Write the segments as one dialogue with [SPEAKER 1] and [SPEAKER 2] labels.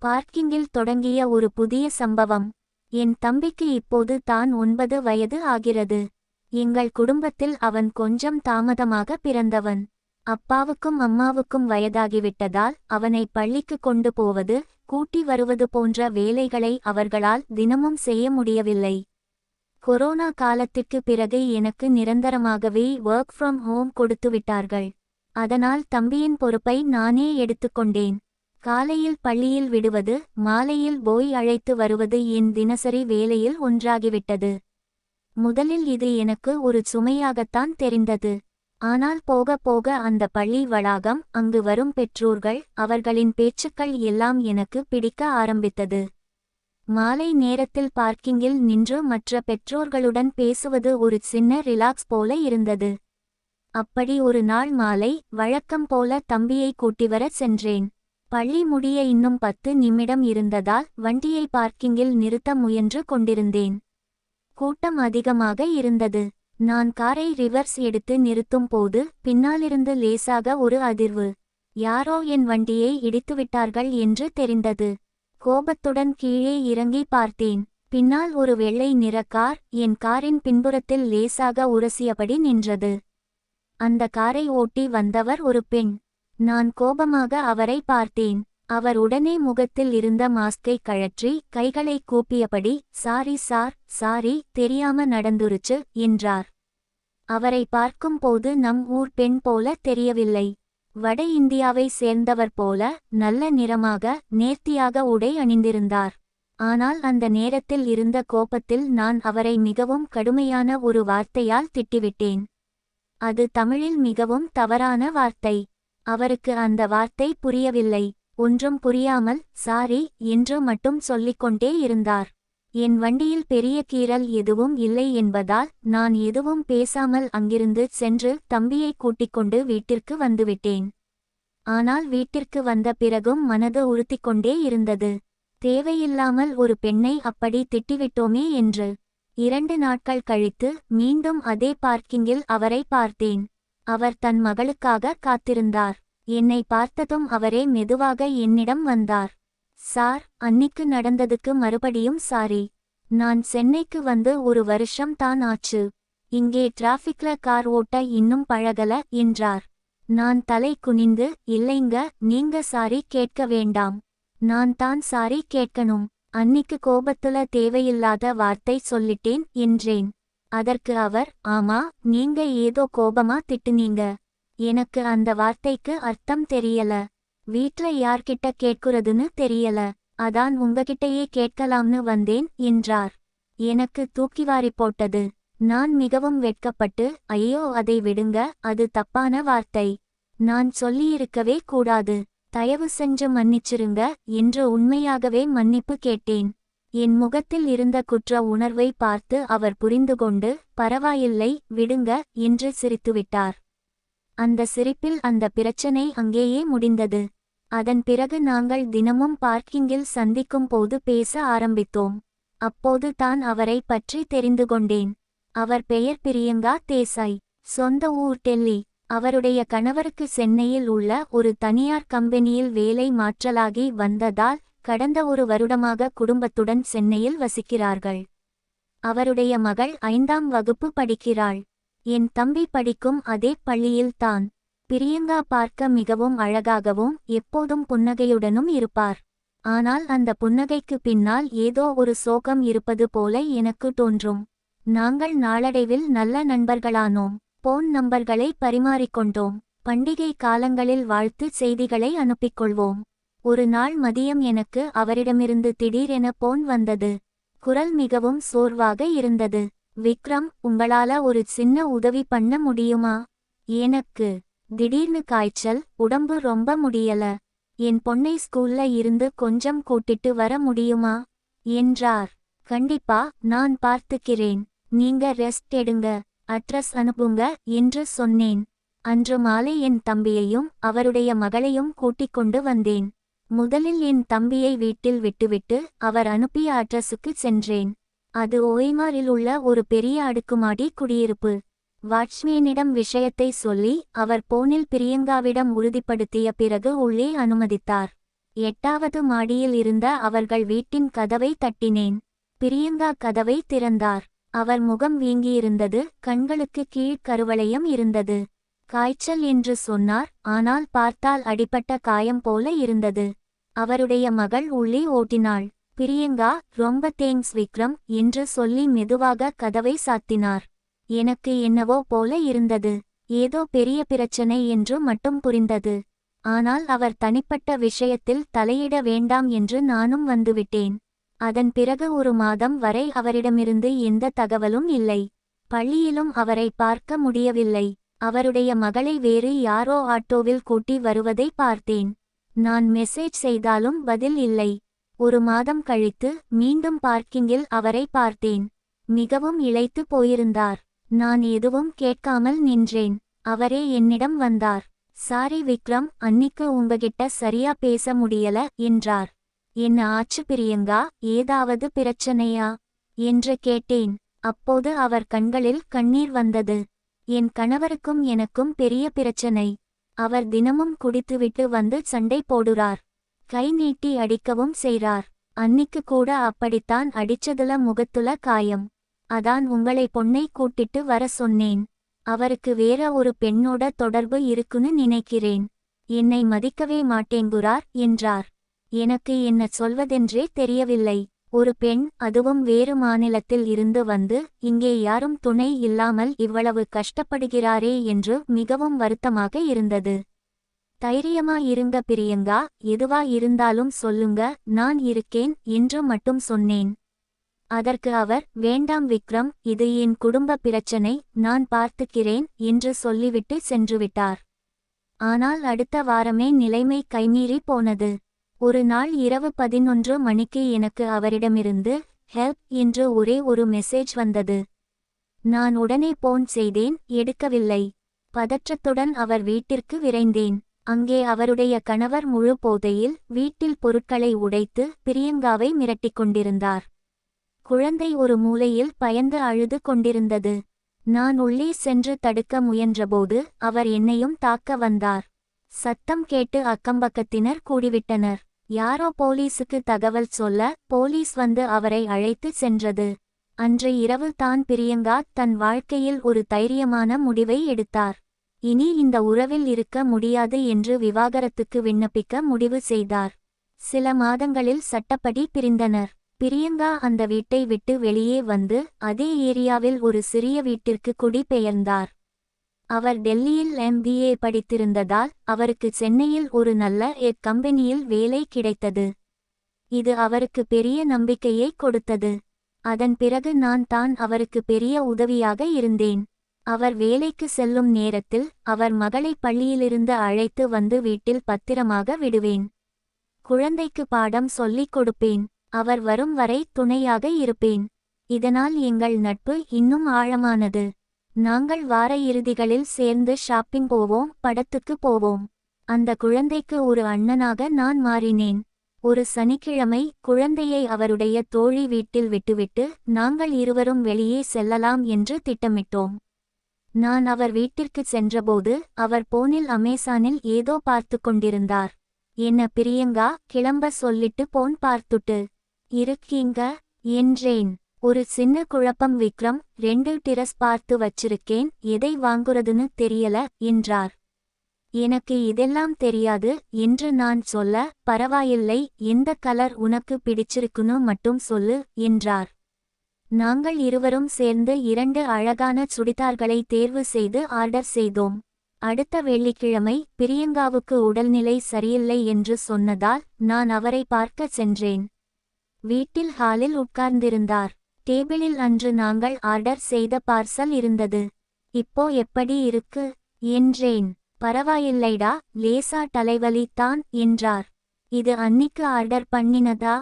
[SPEAKER 1] பார்க்கிங்கில் தொடங்கிய ஒரு புதிய சம்பவம். என் தம்பிக்கு இப்போது தான் 9 வயது ஆகிறது. எங்கள் குடும்பத்தில் அவன் கொஞ்சம் தாமதமாக பிறந்தவன். அப்பாவுக்கும் அம்மாவுக்கும் வயதாகிவிட்டதால் அவனை பள்ளிக்கு கொண்டு போவது, கூட்டி வருவது போன்ற வேலைகளை அவர்களால் தினமும் செய்ய முடியவில்லை. கொரோனா காலத்திற்கு பிறகு எனக்கு நிரந்தரமாகவே ஒர்க் ஃப்ரம் ஹோம் கொடுத்துவிட்டார்கள். அதனால் தம்பியின் பொறுப்பை நானே எடுத்துக்கொண்டேன். காலையில் பள்ளியில் விடுவது, மாலையில் போய் அழைத்து வருவது என் தினசரி வேலையில் ஒன்றாகிவிட்டது. முதலில் இது எனக்கு ஒரு சுமையாகத்தான் தெரிந்தது. ஆனால் போக போக அந்த பள்ளி வளாகம், அங்கு வரும் பெற்றோர்கள், அவர்களின் பேச்சுக்கள் எல்லாம் எனக்கு பிடிக்க ஆரம்பித்தது. மாலை நேரத்தில் பார்க்கிங்கில் நின்று மற்ற பெற்றோர்களுடன் பேசுவது ஒரு சின்ன ரிலாக்ஸ் போல இருந்தது. அப்படி ஒரு நாள் மாலை வழக்கம் போல தம்பியை கூட்டிவர சென்றேன். பள்ளி முடிய இன்னும் 10 நிமிடம் இருந்ததால் வண்டியை பார்க்கிங்கில் நிறுத்த முயன்று கொண்டிருந்தேன். கூட்டம் அதிகமாக இருந்தது. நான் காரை ரிவர்ஸ் எடுத்து நிறுத்தும் போது பின்னாலிருந்து லேசாக ஒரு அதிர்வு. யாரோ என் வண்டியை இடித்துவிட்டார்கள் என்று தெரிந்தது. கோபத்துடன் கீழே இறங்கி பார்த்தேன். பின்னால் ஒரு வெள்ளை நிற கார் என் காரின் பின்புறத்தில் லேசாக உரசியபடி நின்றது. அந்த காரை ஓட்டி வந்தவர் ஒரு பெண். நான் கோபமாக அவரை பார்த்தேன். அவர் உடனே முகத்தில் இருந்த மாஸ்கை கழற்றி கைகளை கூப்பியபடி, "சாரி சார், சாரி, தெரியாம நடந்துருச்சு" என்றார். அவரை பார்க்கும் போது நம் ஊர் பெண் போல தெரியவில்லை. வட இந்தியாவை சேர்ந்தவர் போல நல்ல நிறமாக நேர்த்தியாக உடை அணிந்திருந்தார். ஆனால் அந்த நேரத்தில் இருந்த கோபத்தில் நான் அவரை மிகவும் கடுமையான ஒரு வார்த்தையால் திட்டிவிட்டேன். அது தமிழில் மிகவும் தவறான வார்த்தை. அவருக்கு அந்த வார்த்தை புரியவில்லை. ஒன்றும் புரியாமல் சாரி என்று மட்டும் சொல்லிக்கொண்டே இருந்தார். என் வண்டியில் பெரிய கீறல் எதுவும் இல்லை என்பதால் நான் எதுவும் பேசாமல் அங்கிருந்து சென்று தம்பியை கூட்டிக்கொண்டு வீட்டிற்கு வந்துவிட்டேன். ஆனால் வீட்டிற்கு வந்த பிறகும் மனது உறுத்திக்கொண்டே இருந்தது. தேவையில்லாமல் ஒரு பெண்ணை அப்படி திட்டிவிட்டோமே என்று. 2 நாட்கள் கழித்து மீண்டும் அதே பார்க்கிங்கில் அவரை பார்த்தேன். அவர் தன் மகளுக்காக காத்திருந்தார். என்னை பார்த்ததும் அவரே மெதுவாக என்னிடம் வந்தார். "சார், அன்னிக்கு நடந்ததுக்கு மறுபடியும் சாரி. நான் சென்னைக்கு வந்து 1 வருஷம் தான் ஆச்சு. இங்கே டிராஃபிக்ல கார் ஓட்ட இன்னும் பழகல" என்றார். நான் தலை குனிந்து, "இல்லைங்க, நீங்க சாரி கேட்க வேண்டாம். நான் தான் சாரி கேட்கணும். அன்னிக்கு கோபத்துல தேவையில்லாத வார்த்தை சொல்லிட்டேன்" என்றேன். அதற்கு அவர், "ஆமா, நீங்க ஏதோ கோபமா திட்டுனீங்க. எனக்கு அந்த வார்த்தைக்கு அர்த்தம் தெரியல. வீட்ல யார்கிட்ட கேட்குறதுன்னு தெரியல. அதான் உங்ககிட்டயே கேட்கலாம்னு வந்தேன்" என்றார். எனக்கு தூக்கிவாரி போட்டது. நான் மிகவும் வெட்கப்பட்டு, "ஐயோ, அதை விடுங்க, அது தப்பான வார்த்தை. நான் சொல்லியிருக்கவே கூடாது. தயவு செஞ்சு மன்னிச்சிருங்க" என்று உண்மையாகவே மன்னிப்பு கேட்டேன். என் முகத்தில் இருந்த குற்ற உணர்வை பார்த்து அவர் புரிந்துகொண்டு, "பரவாயில்லை, விடுங்க" என்று சிரித்துவிட்டார். அந்த சிரிப்பில் அந்த பிரச்சனை அங்கேயே முடிந்தது. அதன் பிறகு நாங்கள் தினமும் பார்க்கிங்கில் சந்திக்கும் போது பேச ஆரம்பித்தோம். அப்போது தான் அவரை பற்றி தெரிந்து கொண்டேன். அவர் பெயர் பிரியங்கா தேசாய். சொந்த ஊர் டெல்லி. அவருடைய கணவருக்கு சென்னையில் உள்ள ஒரு தனியார் கம்பெனியில் வேலை மாற்றலாகி வந்ததால் கடந்த 1 வருடமாக குடும்பத்துடன் சென்னையில் வசிக்கிறார்கள். அவருடைய மகள் 5ஆம் வகுப்பு படிக்கிறாள். என் தம்பி படிக்கும் அதே பள்ளியில்தான். பிரியங்கா பார்க்க மிகவும் அழகாகவும் எப்போதும் புன்னகையுடனும் இருப்பார். ஆனால் அந்த புன்னகைக்கு பின்னால் ஏதோ ஒரு சோகம் இருப்பது போல எனக்கு தோன்றும். நாங்கள் நாளடைவில் நல்ல நண்பர்களானோம். போன் நம்பர்களை பரிமாறிக்கொண்டோம். பண்டிகை காலங்களில் வாழ்த்து செய்திகளை அனுப்பிக்கொள்வோம். ஒரு நாள் மதியம் எனக்கு அவரிடமிருந்து திடீரென போன் வந்தது. குரல் மிகவும் சோர்வாக இருந்தது. "விக்ரம், உங்களால ஒரு சின்ன உதவி பண்ண முடியுமா? எனக்கு திடீர்னு காய்ச்சல், உடம்பு ரொம்ப முடியல. என் பொண்ணை ஸ்கூல்ல இருந்து கொஞ்சம் கூட்டிட்டு வர முடியுமா?" என்றார். "கண்டிப்பா, நான் பார்த்துக்கிறேன். நீங்க ரெஸ்ட் எடுங்க. அட்ரஸ் அனுப்புங்க" என்று சொன்னேன். அன்று மாலை என் தம்பியையும் அவருடைய மகளையும் கூட்டிக் கொண்டு வந்தேன். முதலில் என் தம்பியை வீட்டில் விட்டுவிட்டு அவர் அனுப்பிய அட்ரஸுக்கு சென்றேன். அது ஓய்மாரில் உள்ள ஒரு பெரிய அடுக்குமாடி குடியிருப்பு. வாட்ச்மேனிடம் விஷயத்தை சொல்லி அவர் போனில் பிரியங்காவிடம் உறுதிப்படுத்திய பிறகு உள்ளே அனுமதித்தார். 8வது மாடியில் இருந்த அவர்கள் வீட்டின் கதவை தட்டினேன். பிரியங்கா கதவை திறந்தார். அவர் முகம் வீங்கியிருந்தது, கண்களுக்கு கீழ் கருவளையம் இருந்தது. காய்ச்சல் என்று சொன்னார், ஆனால் பார்த்தால் அடிபட்ட காயம் போல இருந்தது. அவருடைய மகள் உள்ளே ஓட்டினாள். பிரியங்கா, ரொம்ப தேங்க்ஸ் விக்ரம் என்று சொல்லி மெதுவாக கதவை சாத்தினார். எனக்கு என்னவோ போல இருந்தது. ஏதோ பெரிய பிரச்சனை என்று மட்டும் புரிந்தது. ஆனால் அவர் தனிப்பட்ட விஷயத்தில் தலையிட வேண்டாம் என்று நானும் வந்துவிட்டேன். அதன் பிறகு 1 மாதம் வரை அவரிடமிருந்து எந்த தகவலும் இல்லை. பள்ளியிலும் அவரை பார்க்க முடியவில்லை. அவருடைய மகளை வேறு யாரோ ஆட்டோவில் கூட்டி வருவதை பார்த்தேன். நான் மெசேஜ் செய்தாலும் பதில் இல்லை. 1 மாதம் கழித்து மீண்டும் பார்க்கிங்கில் அவரை பார்த்தேன். மிகவும் இளைத்து போயிருந்தார். நான் எதுவும் கேட்காமல் நின்றேன். அவரே என்னிடம் வந்தார். சாரி விக்ரம், அன்னிக்கு உங்ககிட்ட சரியா பேச முடியல என்றார். என்ன ஆச்சு பிரியங்கா, ஏதாவது பிரச்சனையா என்று கேட்டேன். அப்போது அவர் கண்களில் கண்ணீர் வந்தது. என் கணவருக்கும் எனக்கும் பெரிய பிரச்சனை. அவர் தினமும் குடித்துவிட்டு வந்து சண்டை போடுறார். கை நீட்டி அடிக்கவும் செய்றார். அன்னிக்கு கூட அப்படித்தான் அடிச்சதுல முகத்துல காயம். அதான் உங்களை பொண்ணை கூட்டிட்டு வர சொன்னேன். அவருக்கு வேற ஒரு பெண்ணோட தொடர்பு இருக்குன்னு நினைக்கிறேன். என்னை மதிக்கவே மாட்டேங்குறார் என்றார். எனக்கு என்ன சொல்வதென்றே தெரியவில்லை. ஒரு பெண், அதுவும் வேறு மாநிலத்தில் இருந்து வந்து இங்கே யாரும் துணை இல்லாமல் இவ்வளவு கஷ்டப்படுகிறாரே என்று மிகவும் வருத்தமாக இருந்தது. தைரியமா இருங்க பிரியங்கா, எதுவா இருந்தாலும் சொல்லுங்க, நான் இருக்கேன் என்று மட்டும் சொன்னேன். அதற்கு அவர், வேண்டாம் விக்ரம், இது என் குடும்ப பிரச்சனை, நான் பார்த்துக்கிறேன் என்று சொல்லிவிட்டு சென்றுவிட்டார். ஆனால் அடுத்த வாரமே நிலைமை கைமீறி போனது. ஒரு நாள் இரவு 11 மணிக்கு எனக்கு அவரிடமிருந்து ஹெல்ப் என்று ஒரே ஒரு மெசேஜ் வந்தது. நான் உடனே போன் செய்தேன், எடுக்கவில்லை. பதற்றத்துடன் அவர் வீட்டிற்கு விரைந்தேன். அங்கே அவருடைய கணவர் முழு போதையில் வீட்டில் பொருட்களை உடைத்து பிரியங்காவை மிரட்டிக் கொண்டிருந்தார். குழந்தை ஒரு மூலையில் பயந்து அழுது கொண்டிருந்தது. நான் உள்ளே சென்று தடுக்க முயன்றபோது அவர் என்னையும் தாக்க வந்தார். சத்தம் கேட்டு அக்கம்பக்கத்தினர் கூடிவிட்டனர். யாரோ போலீசுக்கு தகவல் சொல்ல போலீஸ் வந்து அவரை அழைத்து சென்றது. அன்று இரவு தான் பிரியங்கா தன் வாழ்க்கையில் ஒரு தைரியமான முடிவை எடுத்தார். இனி இந்த உறவில் இருக்க முடியாது என்று விவாகரத்துக்கு விண்ணப்பிக்க முடிவு செய்தார். சில மாதங்களில் சட்டப்படி பிரிந்தனர். பிரியங்கா அந்த வீட்டை விட்டு வெளியே வந்து அதே ஏரியாவில் ஒரு சிறிய வீட்டிற்கு குடிபெயர்ந்தார். அவர் டெல்லியில் MBA படித்திருந்ததால் அவருக்கு சென்னையில் ஒரு நல்ல கம்பெனியில் வேலை கிடைத்தது. இது அவருக்கு பெரிய நம்பிக்கையை கொடுத்தது. அதன் பிறகு நான் தான் அவருக்கு பெரிய உதவியாக இருந்தேன். அவர் வேலைக்கு செல்லும் நேரத்தில் அவர் மகளை பள்ளியிலிருந்து அழைத்து வந்து வீட்டில் பத்திரமாக விடுவேன். குழந்தைக்கு பாடம் சொல்லிக் கொடுப்பேன். அவர் வரும் வரை துணையாக இருப்பேன். இதனால் எங்கள் நட்பு இன்னும் ஆழமானது. நாங்கள் வார இறுதிகளில் சேர்ந்து ஷாப்பிங் போவோம், படத்துக்கு போவோம். அந்த குழந்தைக்கு ஒரு அண்ணனாக நான் மாறினேன். ஒரு சனிக்கிழமை குழந்தையை அவருடைய தோழி வீட்டில் விட்டுவிட்டு நாங்கள் இருவரும் வெளியே செல்லலாம் என்று திட்டமிட்டோம். நான் அவர் வீட்டிற்கு சென்றபோது அவர் போனில் அமேசானில் ஏதோ பார்த்து கொண்டிருந்தார். என்ன பிரியங்கா, கிளம்ப சொல்லிட்டு போன் பார்த்துட்டு இருக்கீங்க என்றேன். ஒரு சின்ன குழப்பம் விக்ரம், 2 டிரஸ் பார்த்து வச்சிருக்கேன், எதை வாங்குறதுன்னு தெரியல என்றார். எனக்கு இதெல்லாம் தெரியாது என்று நான் சொல்ல, பரவாயில்லை, எந்த கலர் உனக்கு பிடிச்சிருக்குன்னு மட்டும் சொல்லு என்றார். நாங்கள் இருவரும் சேர்ந்து 2 அழகான சுடிதார்களை தேர்வு செய்து ஆர்டர் செய்தோம். அடுத்த வெள்ளிக்கிழமை பிரியங்காவுக்கு உடல்நிலை சரியில்லை என்று சொன்னதால் நான் அவரை பார்க்க சென்றேன். வீட்டில் ஹாலில் உட்கார்ந்திருந்தார். டேபிளில் அன்று நாங்கள் ஆர்டர் செய்த பார்சல் இருந்தது. இப்போ எப்படி இருக்கு என்றேன். பரவாயில்லைடா, லேசா தலைவலி தான் என்றார். இது அன்னிக்கு ஆர்டர் பண்ணினதா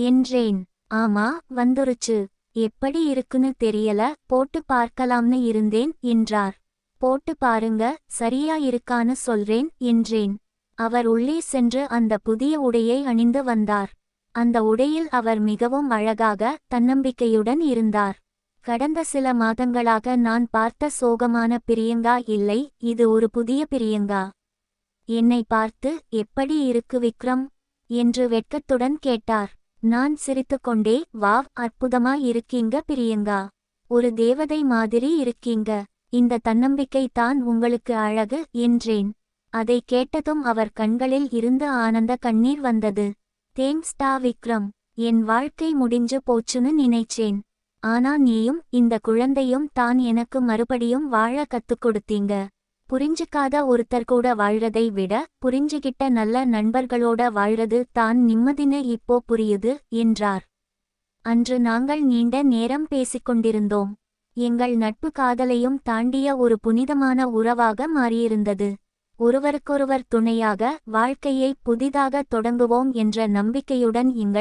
[SPEAKER 1] என்றேன். ஆமா, வந்துருச்சு. எப்படி இருக்குன்னு தெரியல, போட்டு பார்க்கலாம்னு இருந்தேன் என்றார். போட்டு பாருங்க, சரியா இருக்கான்னு சொல்றேன் என்றேன். அவர் உள்ளே சென்று அந்த புதிய உடையை அணிந்து வந்தார். அந்த உடையில் அவர் மிகவும் அழகாக தன்னம்பிக்கையுடன் இருந்தார். கடந்த சில மாதங்களாக நான் பார்த்த சோகமான பிரியங்கா இல்லை, இது ஒரு புதிய பிரியங்கா. என்னை பார்த்து, எப்படி இருக்கு விக்ரம் என்று வெட்கத்துடன் கேட்டார். நான் சிரித்துக்கொண்டே, வாவ், அற்புதமா இருக்கீங்க பிரியங்கா. ஒரு தேவதை மாதிரி இருக்கீங்க. இந்த தன்னம்பிக்கை தான் உங்களுக்கு அழகு என்றேன். அதை கேட்டதும் அவர் கண்களில் இருந்து ஆனந்த கண்ணீர் வந்தது. தேங்க்ஸ் டா விக்ரம். என் வாழ்க்கை முடிஞ்சு போச்சுன்னு நினைச்சேன். ஆனா நீயும் இந்த குழந்தையும் தான் எனக்கு மறுபடியும் வாழ கத்துக் கொடுத்தீங்க. புரிஞ்சுக்காத ஒருத்தர் கூட வாழ்றதை விட புரிஞ்சுகிட்ட நல்ல நண்பர்களோட வாழ்றது தான் நிம்மதின்னு இப்போ புரியுது என்றார். அன்று நாங்கள் நீண்ட நேரம் பேசிக்கொண்டிருந்தோம். எங்கள் நட்பு காதலையும் தாண்டிய ஒரு புனிதமான உறவாக மாறியிருந்தது. ஒருவருக்கொருவர் துணையாக வாழ்க்கையை புதிதாக தொடங்குவோம் என்ற நம்பிக்கையுடன் எங்கள்